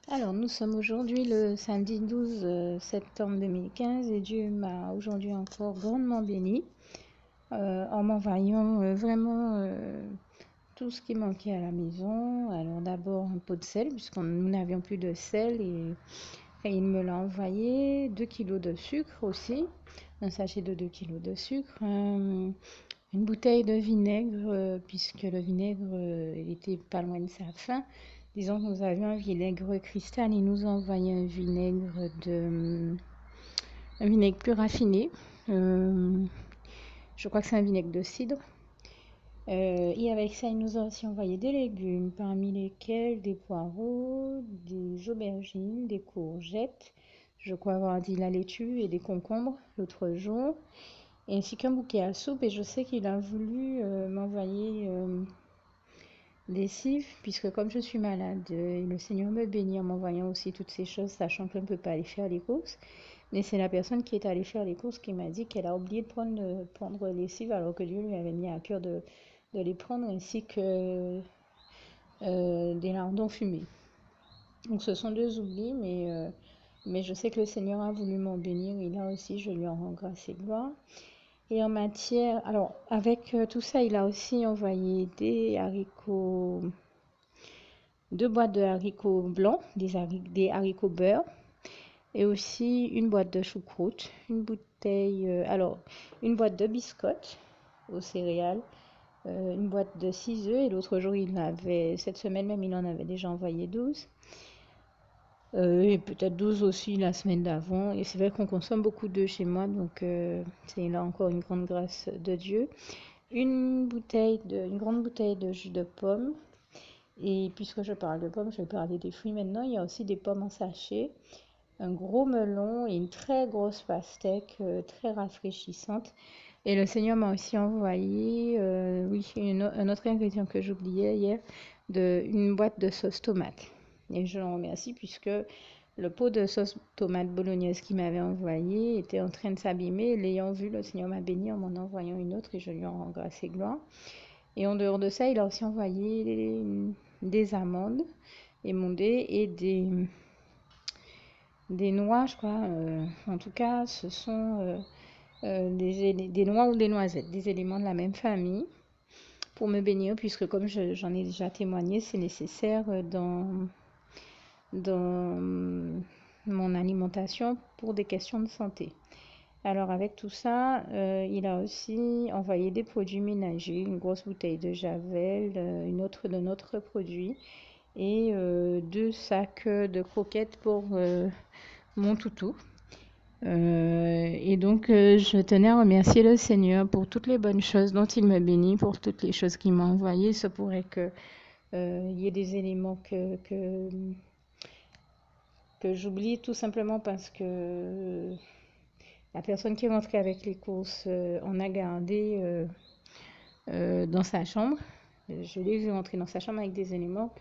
Alors, nous sommes aujourd'hui le samedi 12 septembre 2015 et Dieu m'a aujourd'hui encore grandement béni en m'envoyant vraiment tout ce qui manquait à la maison. Alors d'abord un pot de sel puisque nous n'avions plus de sel et il me l'a envoyé, 2 kilos de sucre aussi, un sachet de 2 kilos de sucre, une bouteille de vinaigre puisque le vinaigre il était pas loin de sa fin. Disons que nous avions un vinaigre cristal, il nous a envoyé un vinaigre plus raffiné. Je crois que c'est un vinaigre de cidre. Et avec ça, il nous a aussi envoyé des légumes, parmi lesquels des poireaux, des aubergines, des courgettes. Je crois avoir dit la laitue et des concombres l'autre jour, ainsi qu'un bouquet à soupe. Et je sais qu'il a voulu m'envoyer des cives, puisque comme je suis malade, le Seigneur me bénit en m'envoyant aussi toutes ces choses, sachant que je ne peux pas aller faire les courses. Mais c'est la personne qui est allée faire les courses qui m'a dit qu'elle a oublié de prendre les cives, alors que Dieu lui avait mis à cœur de les prendre, ainsi que des lardons fumés. Donc ce sont deux oublis, mais je sais que le Seigneur a voulu m'en bénir, et là aussi je lui en rends grâce et gloire. Et en matière, alors avec tout ça, il a aussi envoyé des haricots, 2 boîtes de haricots blancs, des haricots beurre, et aussi une boîte de choucroute, une boîte de biscottes aux céréales, une boîte de 6 œufs, et l'autre jour, cette semaine même, il en avait déjà envoyé 12. Et peut-être 12 aussi la semaine d'avant. Et c'est vrai qu'on consomme beaucoup d'œufs chez moi, donc c'est là encore une grande grâce de Dieu. Une grande bouteille de jus de pomme. Et puisque je parle de pommes, je vais parler des fruits maintenant. Il y a aussi des pommes en sachet, un gros melon et une très grosse pastèque très rafraîchissante. Et le Seigneur m'a aussi envoyé, un autre ingrédient que j'oubliais hier, une boîte de sauce tomate. Et je l'en remercie puisque le pot de sauce tomate bolognaise qu'il m'avait envoyé était en train de s'abîmer. L'ayant vu, le Seigneur m'a béni en m'en envoyant une autre et je lui en rends grâce et gloire. Et en dehors de ça, il a aussi envoyé des amandes émondées et des noix, je crois. En tout cas, ce sont des noix ou des noisettes, des éléments de la même famille, pour me bénir, puisque comme j'en ai déjà témoigné, c'est nécessaire dans mon alimentation pour des questions de santé. Alors avec tout ça, il a aussi envoyé des produits ménagers, une grosse bouteille de Javel, une autre de notre produit, et 2 sacs de croquettes pour mon toutou. Et donc, je tenais à remercier le Seigneur pour toutes les bonnes choses dont il me bénit, pour toutes les choses qu'il m'a envoyées. Il se pourrait qu'il y ait des éléments que j'oublie tout simplement parce que la personne qui est rentrée avec les courses en a gardé dans sa chambre. Je l'ai vu rentrer dans sa chambre avec des éléments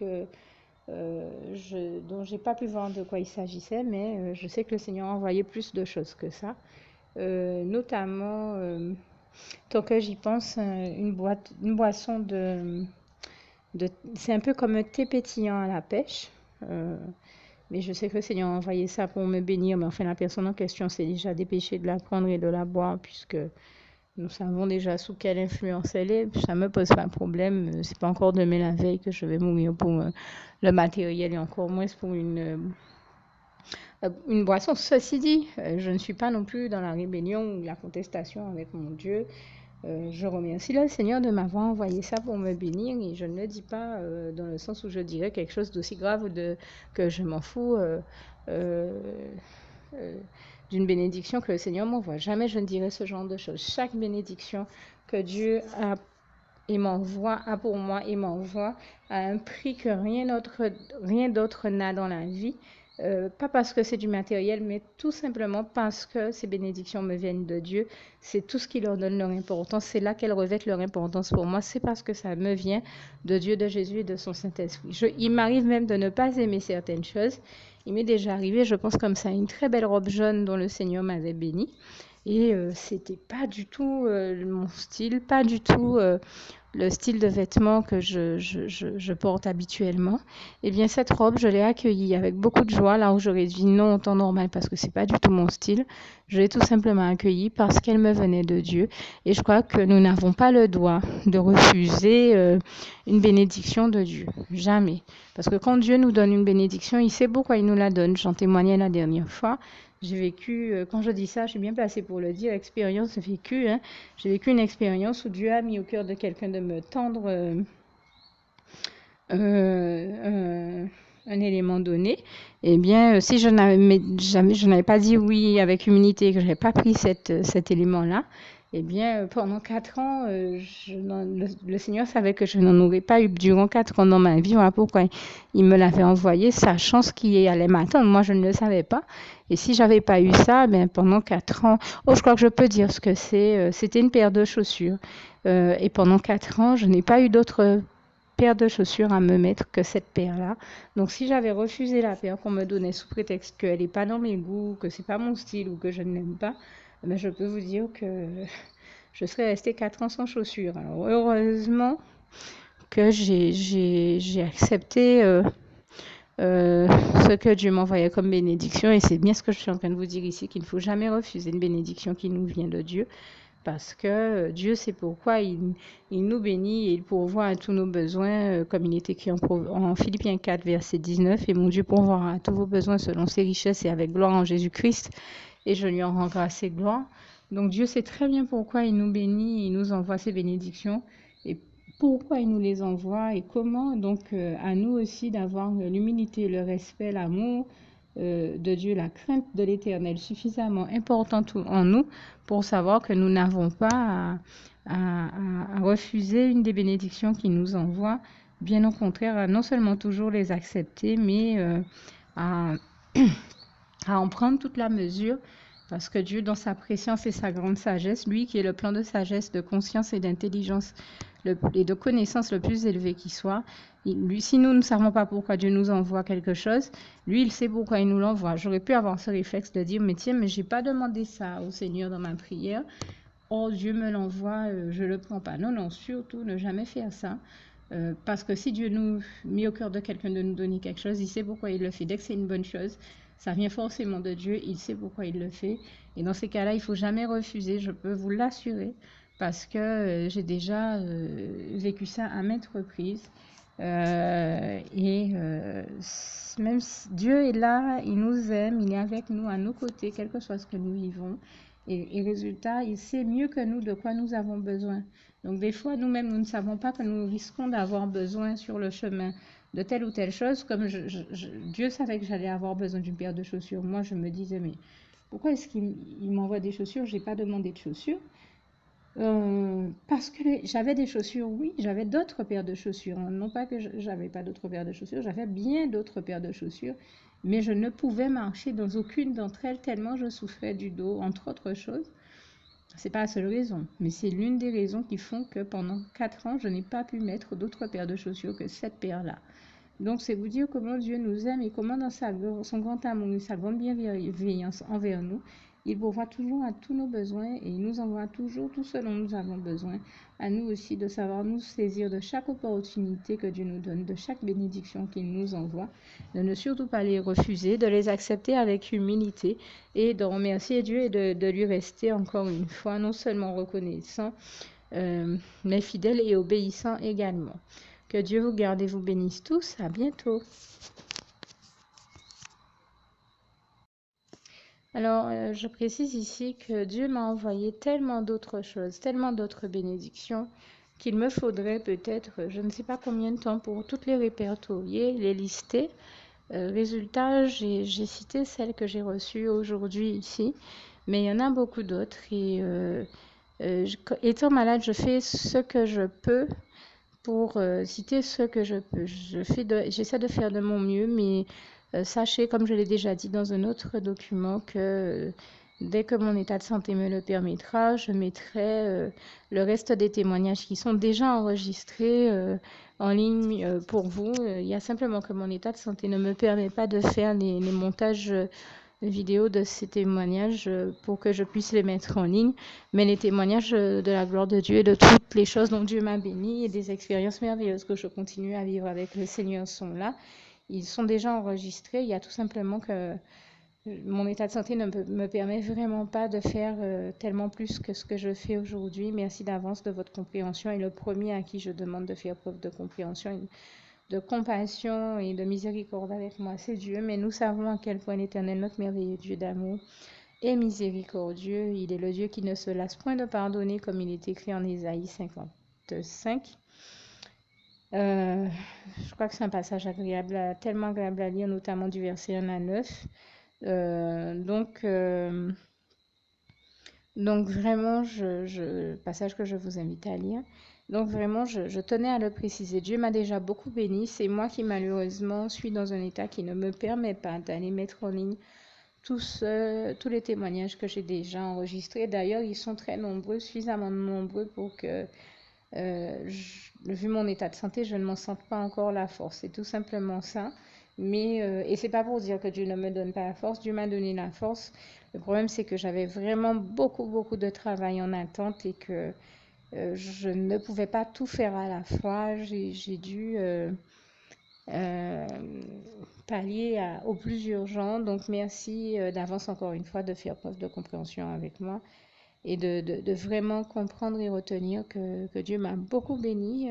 dont j'ai pas pu voir de quoi il s'agissait, mais je sais que le Seigneur a envoyé plus de choses que ça. Notamment, tant que j'y pense, une boisson c'est un peu comme un thé pétillant à la pêche. Mais je sais que le Seigneur a envoyé ça pour me bénir, mais enfin la personne en question s'est déjà dépêchée de la prendre et de la boire, puisque nous savons déjà sous quelle influence elle est. Ça me pose pas de problème. C'est pas encore demain la veille que je vais mourir pour le matériel et encore moins pour une boisson. Ceci dit, je ne suis pas non plus dans la rébellion ou la contestation avec mon Dieu. Je remercie le Seigneur de m'avoir envoyé ça pour me bénir, et je ne le dis pas dans le sens où je dirais quelque chose d'aussi grave ou que je m'en fous d'une bénédiction que le Seigneur m'envoie. Jamais je ne dirai ce genre de choses. Chaque bénédiction que Dieu a et m'envoie, a pour moi et m'envoie à un prix que rien d'autre n'a dans la vie. Pas parce que c'est du matériel, mais tout simplement parce que ces bénédictions me viennent de Dieu. C'est tout ce qui leur donne leur importance. C'est là qu'elles revêtent leur importance pour moi. C'est parce que ça me vient de Dieu, de Jésus et de son Saint-Esprit. Il m'arrive même de ne pas aimer certaines choses. Il m'est déjà arrivé, je pense comme ça, une très belle robe jaune dont le Seigneur m'avait béni. Et c'était pas du tout mon style, pas du tout le style de vêtements que je porte habituellement. Eh bien, cette robe, je l'ai accueillie avec beaucoup de joie, là où j'aurais dit non en temps normal parce que c'est pas du tout mon style. Je l'ai tout simplement accueillie parce qu'elle me venait de Dieu. Et je crois que nous n'avons pas le droit de refuser une bénédiction de Dieu. Jamais. Parce que quand Dieu nous donne une bénédiction, il sait pourquoi il nous la donne. J'en témoignais la dernière fois. J'ai vécu, quand je dis ça, je suis bien placée pour le dire, expérience vécue. Hein. J'ai vécu une expérience où Dieu a mis au cœur de quelqu'un de me tendre un élément donné. Eh bien, si je n'avais pas dit oui avec humilité, que je n'avais pas pris cet élément-là, eh bien, pendant 4 ans, le Seigneur savait que je n'en aurais pas eu durant 4 ans dans ma vie. Voilà pourquoi il me l'avait envoyé, sachant ce qui allait m'attendre. Moi, je ne le savais pas. Et si j'avais pas eu ça, ben, pendant 4 ans, je crois que je peux dire ce que c'est. C'était une paire de chaussures. Et pendant 4 ans, je n'ai pas eu d'autre paire de chaussures à me mettre que cette paire-là. Donc, si j'avais refusé la paire qu'on me donnait sous prétexte qu'elle n'est pas dans mes goûts, que c'est pas mon style ou que je ne l'aime pas, ben, je peux vous dire que je serais restée 4 ans sans chaussures. Alors, heureusement que j'ai accepté ce que Dieu m'envoyait comme bénédiction. Et c'est bien ce que je suis en train de vous dire ici, qu'il ne faut jamais refuser une bénédiction qui nous vient de Dieu. Parce que Dieu sait pourquoi il nous bénit et il pourvoit à tous nos besoins, comme il est écrit en Philippiens 4, verset 19. Et mon Dieu pourvoira à tous vos besoins selon ses richesses et avec gloire en Jésus-Christ. Et je lui en rends grâce et gloire. Donc Dieu sait très bien pourquoi il nous bénit, il nous envoie ses bénédictions et pourquoi il nous les envoie et comment. Donc à nous aussi d'avoir l'humilité, le respect, l'amour de Dieu, la crainte de l'Éternel suffisamment importante en nous pour savoir que nous n'avons pas à refuser une des bénédictions qu'il nous envoie. Bien au contraire, à non seulement toujours les accepter, mais à en prendre toute la mesure. Parce que Dieu, dans sa préscience et sa grande sagesse, lui qui est le plan de sagesse, de conscience et d'intelligence et de connaissance le plus élevé qui soit, lui, si nous ne savons pas pourquoi Dieu nous envoie quelque chose, lui, il sait pourquoi il nous l'envoie. J'aurais pu avoir ce réflexe de dire, mais tiens, mais j'ai pas demandé ça au Seigneur dans ma prière. Oh, Dieu me l'envoie, je le prends pas. Non, non, surtout ne jamais faire ça. Parce que si Dieu nous met au cœur de quelqu'un de nous donner quelque chose, il sait pourquoi il le fait. Dès que c'est une bonne chose, ça vient forcément de Dieu, il sait pourquoi il le fait. Et dans ces cas-là, il ne faut jamais refuser, je peux vous l'assurer, parce que j'ai déjà vécu ça à maintes reprises. Même si Dieu est là, il nous aime, il est avec nous, à nos côtés, quel que soit ce que nous vivons. Et résultat, il sait mieux que nous de quoi nous avons besoin. Donc des fois, nous-mêmes, nous ne savons pas que nous risquons d'avoir besoin sur le chemin de telle ou telle chose. Comme Dieu savait que j'allais avoir besoin d'une paire de chaussures. Moi, je me disais, mais pourquoi est-ce qu'il m'envoie des chaussures? Je n'ai pas demandé de chaussures. Parce que j'avais des chaussures, oui, j'avais d'autres paires de chaussures. Non pas que j'avais pas d'autres paires de chaussures, j'avais bien d'autres paires de chaussures, mais je ne pouvais marcher dans aucune d'entre elles tellement je souffrais du dos, entre autres choses. C'est pas la seule raison, mais c'est l'une des raisons qui font que pendant 4 ans, je n'ai pas pu mettre d'autres paires de chaussures que cette paire-là. Donc, c'est vous dire comment Dieu nous aime et comment dans son grand amour et sa grande bienveillance envers nous, il pourvoit toujours à tous nos besoins et il nous envoie toujours tout ce dont nous avons besoin. À nous aussi de savoir nous saisir de chaque opportunité que Dieu nous donne, de chaque bénédiction qu'il nous envoie, de ne surtout pas les refuser, de les accepter avec humilité et de remercier Dieu et de lui rester encore une fois non seulement reconnaissant, mais fidèle et obéissant également. Que Dieu vous garde et vous bénisse tous. À bientôt. Alors, je précise ici que Dieu m'a envoyé tellement d'autres choses, tellement d'autres bénédictions, qu'il me faudrait peut-être, je ne sais pas combien de temps pour toutes les répertorier, les lister. Résultat, j'ai cité celles que j'ai reçues aujourd'hui ici, mais il y en a beaucoup d'autres. Et étant malade, je fais ce que je peux pour citer ce que je peux. J'essaie de faire de mon mieux, mais sachez, comme je l'ai déjà dit dans un autre document, que dès que mon état de santé me le permettra, je mettrai le reste des témoignages qui sont déjà enregistrés en ligne pour vous. Il y a simplement que mon état de santé ne me permet pas de faire les montages vidéos de ces témoignages pour que je puisse les mettre en ligne, mais les témoignages de la gloire de Dieu et de toutes les choses dont Dieu m'a béni et des expériences merveilleuses que je continue à vivre avec le Seigneur sont là. Ils sont déjà enregistrés. Il y a tout simplement que mon état de santé ne me permet vraiment pas de faire tellement plus que ce que je fais aujourd'hui. Merci d'avance de votre compréhension. Et le premier à qui je demande de faire preuve de compréhension et de compassion et de miséricorde avec moi, c'est Dieu. Mais nous savons à quel point l'Éternel, notre merveilleux Dieu d'amour, est miséricordieux. Il est le Dieu qui ne se lasse point de pardonner, comme il est écrit en Ésaïe 55. Je crois que c'est un passage agréable, tellement agréable à lire, notamment du verset 1 à 9. Donc vraiment, passage que je vous invite à lire. Donc vraiment, je tenais à le préciser. Dieu m'a déjà beaucoup béni. C'est moi qui malheureusement suis dans un état qui ne me permet pas d'aller mettre en ligne tous les témoignages que j'ai déjà enregistrés. D'ailleurs, ils sont très nombreux, suffisamment nombreux pour que, vu mon état de santé, je ne m'en sente pas encore la force. C'est tout simplement ça. Mais, et c'est pas pour dire que Dieu ne me donne pas la force. Dieu m'a donné la force. Le problème, c'est que j'avais vraiment beaucoup de travail en attente et que je ne pouvais pas tout faire à la fois. J'ai dû pallier au plus urgent. Donc, merci d'avance encore une fois de faire preuve de compréhension avec moi et de vraiment comprendre et retenir que Dieu m'a beaucoup béni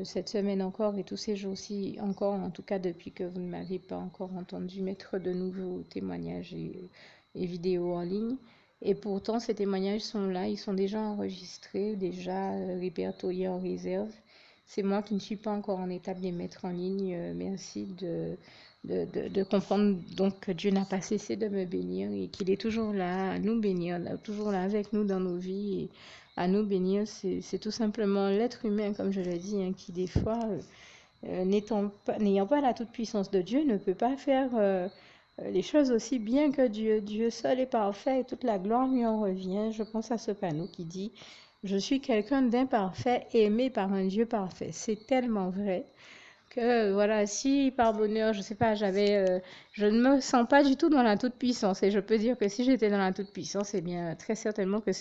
cette semaine encore et tous ces jours-ci encore, en tout cas depuis que vous ne m'avez pas encore entendu mettre de nouveaux témoignages et vidéos en ligne. Et pourtant, ces témoignages sont là, ils sont déjà enregistrés, déjà répertoriés en réserve. C'est moi qui ne suis pas encore en état de les mettre en ligne. Merci de comprendre donc que Dieu n'a pas cessé de me bénir et qu'il est toujours là à nous bénir, toujours là avec nous dans nos vies et à nous bénir. C'est tout simplement l'être humain, comme je l'ai dit, hein, qui des fois, n'ayant pas la toute-puissance de Dieu, ne peut pas faire les choses aussi bien que Dieu. Dieu seul est parfait et toute la gloire lui en revient. Je pense à ce panneau qui dit « Je suis quelqu'un d'imparfait, aimé par un Dieu parfait ». C'est tellement vrai que voilà, si par bonheur, je sais pas, je ne me sens pas du tout dans la toute-puissance. Et je peux dire que si j'étais dans la toute-puissance, eh bien, très certainement que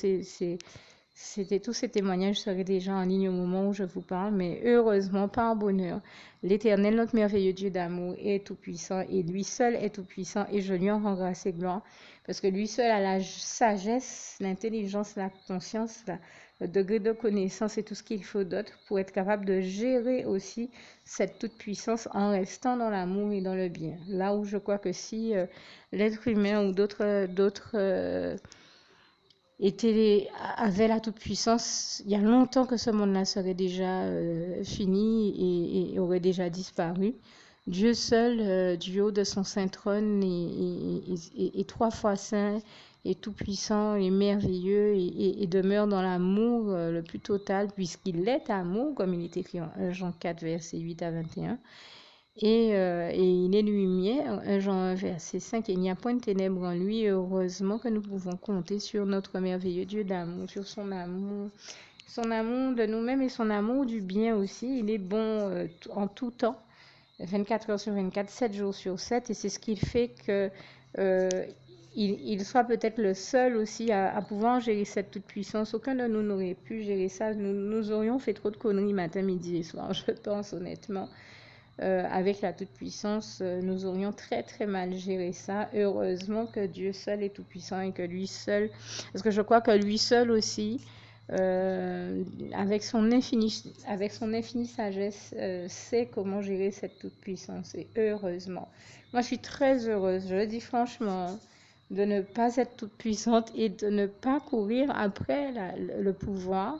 tous ces témoignages seraient déjà en ligne au moment où je vous parle. Mais heureusement, par bonheur, l'Éternel, notre merveilleux Dieu d'amour, est tout-puissant et lui seul est tout-puissant et je lui en rends grâce et gloire. Parce que lui seul a la sagesse, l'intelligence, la conscience, le degré de connaissance et tout ce qu'il faut d'autre pour être capable de gérer aussi cette toute-puissance en restant dans l'amour et dans le bien. Là où je crois que si l'être humain ou d'autres avaient la toute-puissance, il y a longtemps que ce monde-là serait déjà fini et aurait déjà disparu. Dieu seul, du haut de son saint trône, est trois fois saint, est tout-puissant, et merveilleux, et demeure dans l'amour le plus total, puisqu'il est amour, comme il est écrit en Jean 4, versets 8 à 21. Et il est lumière, 1 Jean 1, verset 5, et il n'y a point de ténèbres en lui. Et heureusement que nous pouvons compter sur notre merveilleux Dieu d'amour, sur son amour de nous-mêmes et son amour du bien aussi. Il est bon en tout temps, 24 heures sur 24, 7 jours sur 7, et c'est ce qui fait que il soit peut-être le seul aussi à pouvoir gérer cette toute-puissance. Aucun de nous n'aurait pu gérer ça. Nous aurions fait trop de conneries matin, midi et soir, je pense honnêtement. Avec la toute-puissance, nous aurions très mal géré ça. Heureusement que Dieu seul est tout-puissant et que lui seul, parce que je crois que lui seul aussi, avec son infinie sagesse, sait comment gérer cette toute-puissance. Et heureusement. Moi, je suis très heureuse, je le dis franchement, de ne pas être toute-puissante et de ne pas courir après le pouvoir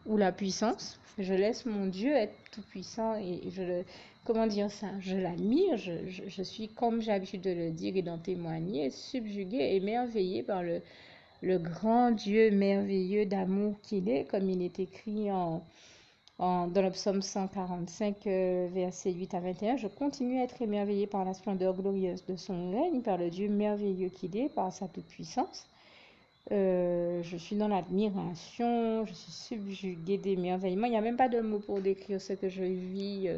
ou la puissance. Je laisse mon Dieu être tout-puissant et comment dire ça, je l'admire, je suis, comme j'ai l'habitude de le dire et d'en témoigner, subjuguée, émerveillée par le grand Dieu merveilleux d'amour qu'il est, comme il est écrit dans le psaume 145, versets 8 à 21. Je continue à être émerveillée par la splendeur glorieuse de son règne, par le Dieu merveilleux qu'il est, par sa toute-puissance. Je suis dans l'admiration, je suis subjuguée d'émerveillement. Il n'y a même pas de mots pour décrire ce que je vis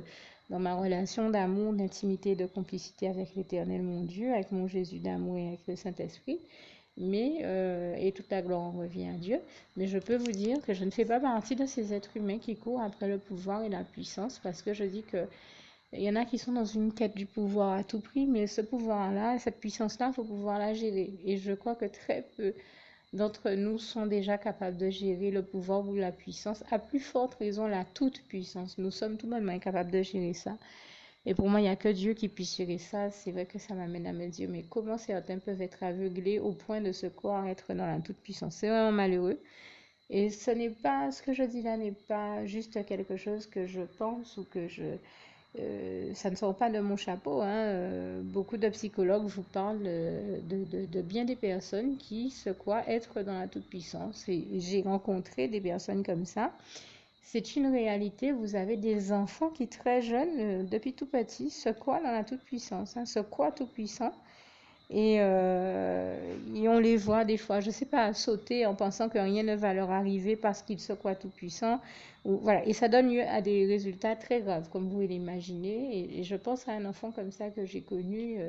dans ma relation d'amour, d'intimité, de complicité avec l'Éternel, mon Dieu, avec mon Jésus d'amour et avec le Saint-Esprit. Et toute la gloire en revient à Dieu. Mais je peux vous dire que je ne fais pas partie de ces êtres humains qui courent après le pouvoir et la puissance, parce que je dis que il y en a qui sont dans une quête du pouvoir à tout prix, mais ce pouvoir-là, cette puissance-là, il faut pouvoir la gérer. Et je crois que très peu d'entre nous sont déjà capables de gérer le pouvoir ou la puissance. À plus forte raison, la toute-puissance. Nous sommes tout de même incapables de gérer ça. Et pour moi, il n'y a que Dieu qui puisse gérer ça. C'est vrai que ça m'amène à me dire, mais comment certains peuvent être aveuglés au point de se croire être dans la toute-puissance? C'est vraiment malheureux. Et ce que je dis là n'est pas juste quelque chose que je pense ou que ça ne sort pas de mon chapeau, hein. Beaucoup de psychologues vous parlent de bien des personnes qui se croient être dans la toute-puissance. Et j'ai rencontré des personnes comme ça. C'est une réalité. Vous avez des enfants qui, très jeunes, depuis tout petit, se croient dans la toute-puissance, hein, se croient tout-puissants. Et on les voit des fois, je ne sais pas, sauter en pensant que rien ne va leur arriver parce qu'ils se croient tout-puissants. Voilà. Et ça donne lieu à des résultats très graves, comme vous l'imaginez. Et je pense à un enfant comme ça que j'ai connu.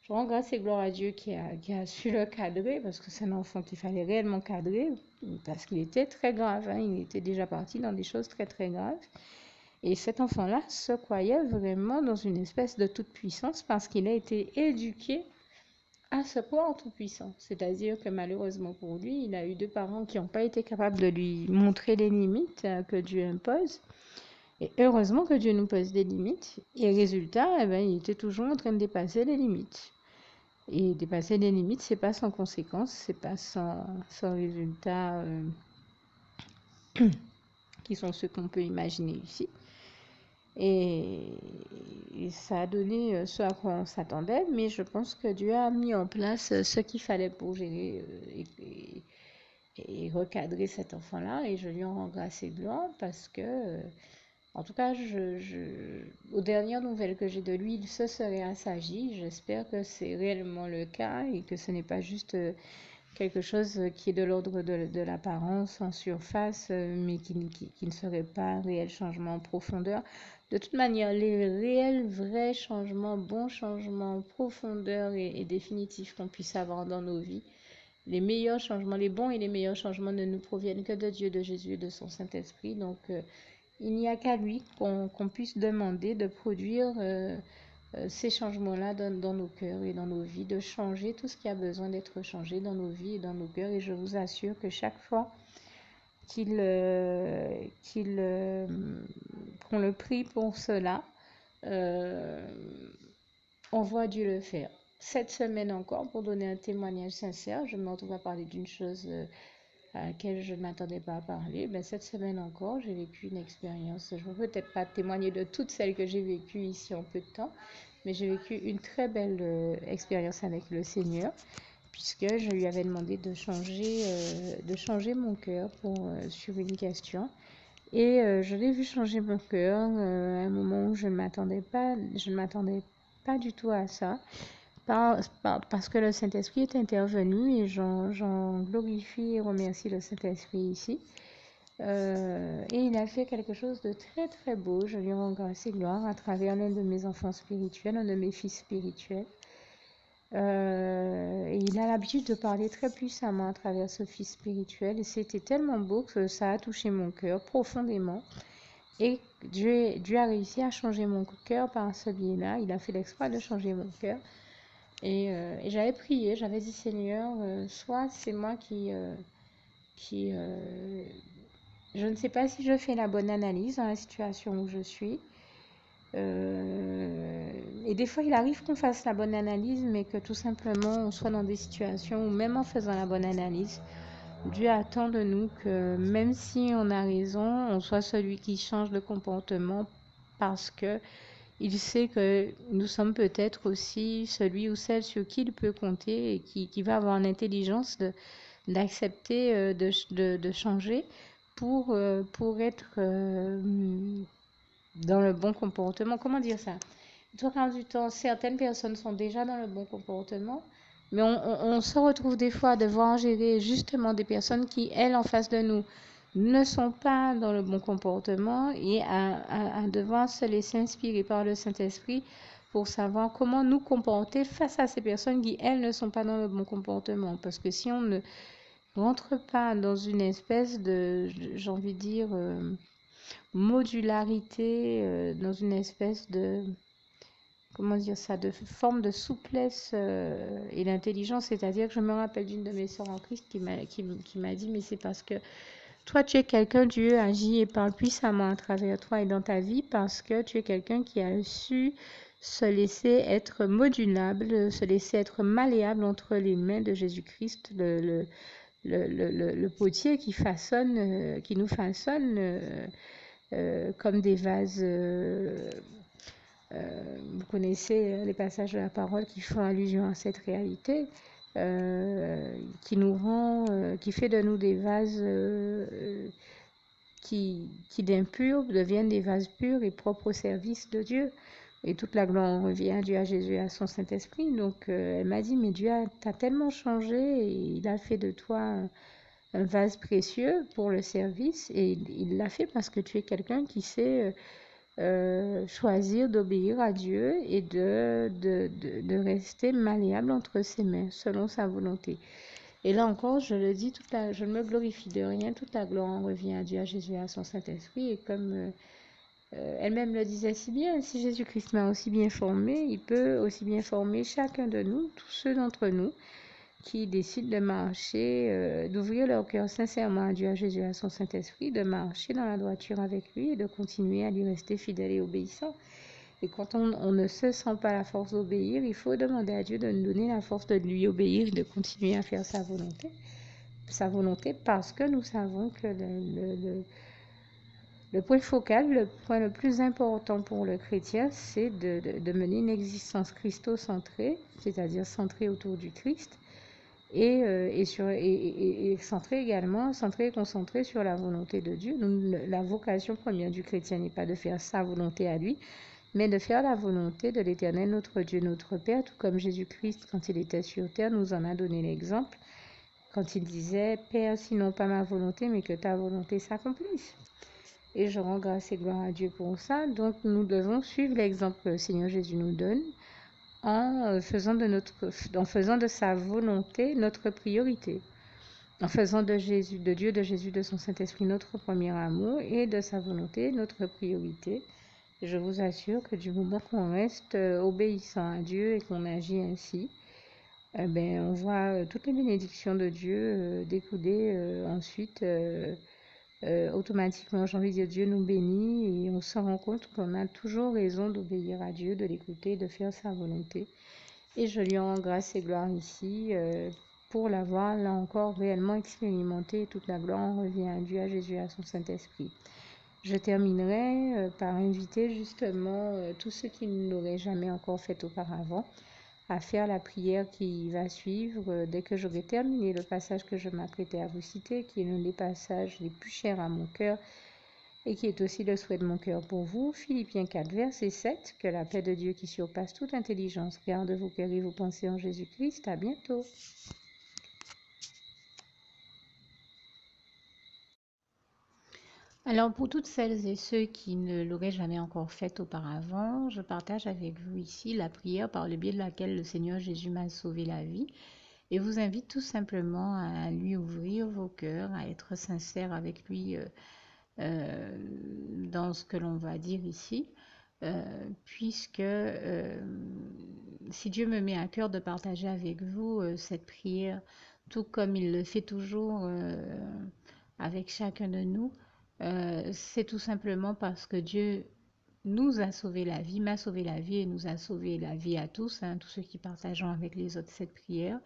Je rends grâce et gloire à Dieu qui a su le cadrer, parce que c'est un enfant qu'il fallait réellement cadrer, parce qu'il était très grave, hein. Il était déjà parti dans des choses très très graves. Et cet enfant-là se croyait vraiment dans une espèce de toute-puissance parce qu'il a été éduqué à ce point tout-puissant. C'est-à-dire que malheureusement pour lui, il a eu deux parents qui n'ont pas été capables de lui montrer les limites que Dieu impose. Et heureusement que Dieu nous pose des limites. Et résultat, il était toujours en train de dépasser les limites. Et dépasser les limites, c'est pas sans conséquences, c'est pas sans résultats qui sont ceux qu'on peut imaginer ici. Et ça a donné ce à quoi on s'attendait, mais je pense que Dieu a mis en place ce qu'il fallait pour gérer et recadrer cet enfant-là, et je lui en rends grâce et gloire parce que, en tout cas, aux dernières nouvelles que j'ai de lui, il se serait assagi. J'espère que c'est réellement le cas et que ce n'est pas juste quelque chose qui est de l'ordre de l'apparence en surface, mais qui ne serait pas un réel changement en profondeur. De toute manière, les réels, vrais changements, bons changements en profondeur et définitifs qu'on puisse avoir dans nos vies, les meilleurs changements, les bons et les meilleurs changements ne nous proviennent que de Dieu, de Jésus et de son Saint-Esprit. Donc, il n'y a qu'à lui qu'on puisse demander de produire ces changements-là dans nos cœurs et dans nos vies, de changer tout ce qui a besoin d'être changé dans nos vies et dans nos cœurs. Et je vous assure que chaque fois qu'on le prie pour cela, on voit Dieu le faire. Cette semaine encore, pour donner un témoignage sincère, je me retrouve à parler d'une chose à laquelle je ne m'attendais pas à parler. Cette semaine encore, j'ai vécu une expérience. Je ne peux peut-être pas témoigner de toutes celles que j'ai vécues ici en peu de temps, mais j'ai vécu une très belle expérience avec le Seigneur, puisque je lui avais demandé de changer mon cœur sur une question. Et je l'ai vu changer mon cœur à un moment où je ne m'attendais pas du tout à ça. Parce que le Saint-Esprit est intervenu et j'en glorifie et remercie le Saint-Esprit ici. Et il a fait quelque chose de très très beau. Je lui rends grâce et gloire à travers l'un de mes enfants spirituels, un de mes fils spirituels. Et il a l'habitude de parler très puissamment à travers ce fils spirituel. Et c'était tellement beau que ça a touché mon cœur profondément. Et Dieu a réussi à changer mon cœur par ce biais-là. Il a fait l'exploit de changer mon cœur. Et j'avais prié, j'avais dit Seigneur, soit c'est moi je ne sais pas si je fais la bonne analyse dans la situation où je suis. Et des fois, il arrive qu'on fasse la bonne analyse, mais que tout simplement on soit dans des situations où même en faisant la bonne analyse, Dieu attend de nous que même si on a raison, on soit celui qui change de comportement parce que il sait que nous sommes peut-être aussi celui ou celle sur qui il peut compter et qui va avoir l'intelligence d'accepter de changer pour être dans le bon comportement. Comment dire ça? Tout du temps, certaines personnes sont déjà dans le bon comportement, mais on se retrouve des fois à devoir gérer justement des personnes qui, elles, en face de nous, ne sont pas dans le bon comportement et à devoir se laisser inspirer par le Saint-Esprit pour savoir comment nous comporter face à ces personnes qui, elles, ne sont pas dans le bon comportement. Parce que si on ne rentre pas dans une espèce de, j'ai envie de dire, modularité, dans une espèce de, comment dire ça, de forme de souplesse et d'intelligence, c'est-à-dire que je me rappelle d'une de mes sœurs en Christ qui m'a dit, mais c'est parce que toi, tu es quelqu'un, Dieu agit et parle puissamment à travers toi et dans ta vie parce que tu es quelqu'un qui a su se laisser être modulable, se laisser être malléable entre les mains de Jésus-Christ, le potier qui façonne, qui nous façonne comme des vases. Vous connaissez les passages de la parole qui font allusion à cette réalité, qui nous rend, qui fait de nous des vases qui d'impurs deviennent des vases purs et propres au service de Dieu. Et toute la gloire revient à Dieu, à Jésus, à son Saint-Esprit. Donc elle m'a dit, mais Dieu t'a tellement changé et il a fait de toi un vase précieux pour le service. Et il l'a fait parce que tu es quelqu'un qui sait choisir d'obéir à Dieu et de rester malléable entre ses mains, selon sa volonté. Et là encore, je le dis, je ne me glorifie de rien, toute la gloire en revient à Dieu, à Jésus, à son Saint-Esprit. Et comme elle-même le disait si bien, si Jésus-Christ m'a aussi bien formé, il peut aussi bien former chacun de nous, tous ceux d'entre nous qui décident de marcher, d'ouvrir leur cœur sincèrement à Dieu, à Jésus, à son Saint-Esprit, de marcher dans la droiture avec lui et de continuer à lui rester fidèle et obéissant. Et quand on ne se sent pas la force d'obéir, il faut demander à Dieu de nous donner la force de lui obéir et de continuer à faire sa volonté parce que nous savons que le point focal, le point le plus important pour le chrétien, c'est de mener une existence christocentrée, c'est-à-dire centrée autour du Christ, et centré également, centré et concentré sur la volonté de Dieu. La vocation première du chrétien n'est pas de faire sa volonté à lui, mais de faire la volonté de l'Éternel, notre Dieu, notre Père, tout comme Jésus-Christ, quand il était sur terre, nous en a donné l'exemple, quand il disait « Père, sinon pas ma volonté, mais que ta volonté s'accomplisse ». Et je rends grâce et gloire à Dieu pour ça. Donc nous devons suivre l'exemple que le Seigneur Jésus nous donne, en faisant de sa volonté notre priorité, en faisant de Jésus, de Dieu, de Jésus, de son Saint-Esprit notre premier amour et de sa volonté notre priorité. Je vous assure que du moment qu'on reste obéissant à Dieu et qu'on agit ainsi, on voit toutes les bénédictions de Dieu découler ensuite automatiquement, j'ai envie de dire, Dieu nous bénit et on se rend compte qu'on a toujours raison d'obéir à Dieu, de l'écouter, de faire sa volonté. Et je lui rends grâce et gloire ici pour l'avoir, là encore, réellement expérimenté. Toute la gloire revient à Dieu, à Jésus, à son Saint-Esprit. Je terminerai par inviter justement tous ceux qui ne l'auraient jamais encore fait auparavant à faire la prière qui va suivre dès que j'aurai terminé le passage que je m'apprêtais à vous citer, qui est l'un des passages les plus chers à mon cœur et qui est aussi le souhait de mon cœur pour vous. Philippiens 4, verset 7, que la paix de Dieu qui surpasse toute intelligence garde vos cœurs et vos pensées en Jésus-Christ. À bientôt. Alors pour toutes celles et ceux qui ne l'auraient jamais encore fait auparavant, je partage avec vous ici la prière par le biais de laquelle le Seigneur Jésus m'a sauvé la vie et vous invite tout simplement à lui ouvrir vos cœurs, à être sincère avec lui dans ce que l'on va dire ici, puisque si Dieu me met à cœur de partager avec vous cette prière, tout comme il le fait toujours avec chacun de nous, c'est tout simplement parce que Dieu nous a sauvé la vie, m'a sauvé la vie et nous a sauvé la vie à tous, tous ceux qui partageons avec les autres cette prière,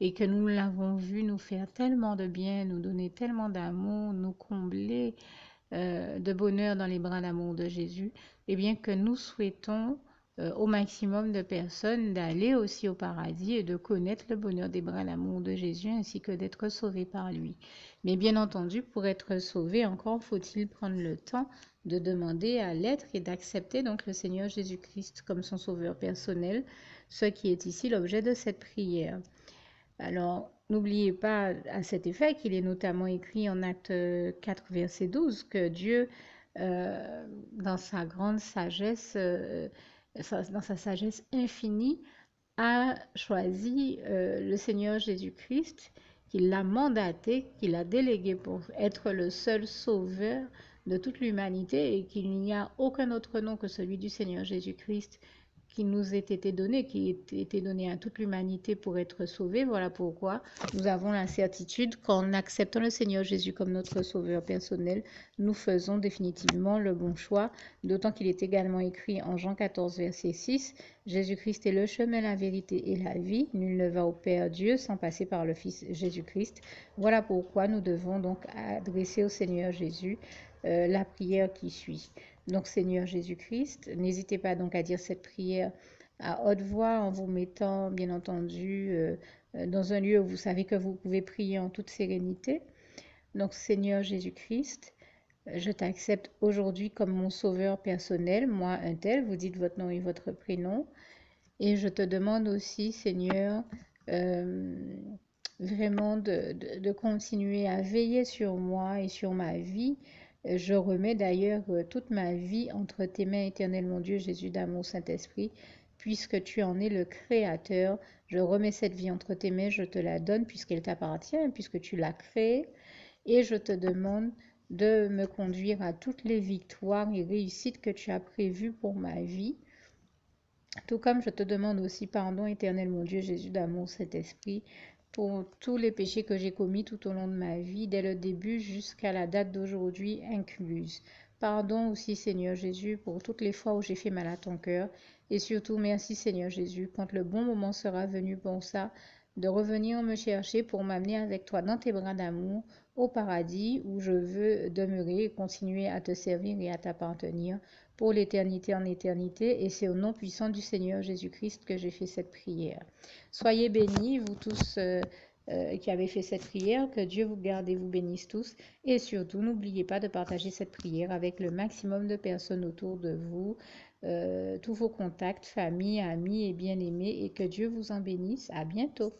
et que nous l'avons vu nous faire tellement de bien, nous donner tellement d'amour, nous combler de bonheur dans les bras d'amour de Jésus, et bien que nous souhaitons au maximum de personnes d'aller aussi au paradis et de connaître le bonheur des bras d'amour de Jésus ainsi que d'être sauvés par lui. Mais bien entendu, pour être sauvé, encore faut-il prendre le temps de demander à l'être et d'accepter donc le Seigneur Jésus-Christ comme son sauveur personnel, ce qui est ici l'objet de cette prière. Alors, n'oubliez pas à cet effet qu'il est notamment écrit en Acte 4, verset 12, que Dieu, dans sa grande sagesse, dans sa sagesse infinie, a choisi le Seigneur Jésus-Christ, qu'il l'a mandaté, qu'il a délégué pour être le seul sauveur de toute l'humanité et qu'il n'y a aucun autre nom que celui du Seigneur Jésus-Christ qui nous ait été donné, qui ait été donné à toute l'humanité pour être sauvé. Voilà pourquoi nous avons la certitude qu'en acceptant le Seigneur Jésus comme notre sauveur personnel, nous faisons définitivement le bon choix, d'autant qu'il est également écrit en Jean 14, verset 6, Jésus-Christ est le chemin, la vérité et la vie. Nul ne va au Père Dieu sans passer par le Fils Jésus-Christ. Voilà pourquoi nous devons donc adresser au Seigneur Jésus la prière qui suit. Donc Seigneur Jésus-Christ, n'hésitez pas donc à dire cette prière à haute voix en vous mettant bien entendu dans un lieu où vous savez que vous pouvez prier en toute sérénité. Donc Seigneur Jésus-Christ, je t'accepte aujourd'hui comme mon sauveur personnel, moi un tel, vous dites votre nom et votre prénom. Et je te demande aussi, Seigneur, vraiment de continuer à veiller sur moi et sur ma vie. Je remets d'ailleurs toute ma vie entre tes mains, éternel mon Dieu, Jésus d'amour, Saint-Esprit, puisque tu en es le Créateur. Je remets cette vie entre tes mains, je te la donne puisqu'elle t'appartient, puisque tu l'as créée. Et je te demande de me conduire à toutes les victoires et réussites que tu as prévues pour ma vie. Tout comme je te demande aussi pardon, éternel mon Dieu, Jésus d'amour, Saint-Esprit, pour tous les péchés que j'ai commis tout au long de ma vie, dès le début jusqu'à la date d'aujourd'hui incluse. Pardon aussi, Seigneur Jésus, pour toutes les fois où j'ai fait mal à ton cœur. Et surtout, merci, Seigneur Jésus, quand le bon moment sera venu pour ça, de revenir me chercher pour m'amener avec toi dans tes bras d'amour au paradis où je veux demeurer et continuer à te servir et à t'appartenir pour l'éternité en éternité. Et c'est au nom puissant du Seigneur Jésus-Christ que j'ai fait cette prière. Soyez bénis, vous tous qui avez fait cette prière, que Dieu vous garde et vous bénisse tous. Et surtout, n'oubliez pas de partager cette prière avec le maximum de personnes autour de vous, tous vos contacts, famille, amis et bien-aimés, et que Dieu vous en bénisse. À bientôt.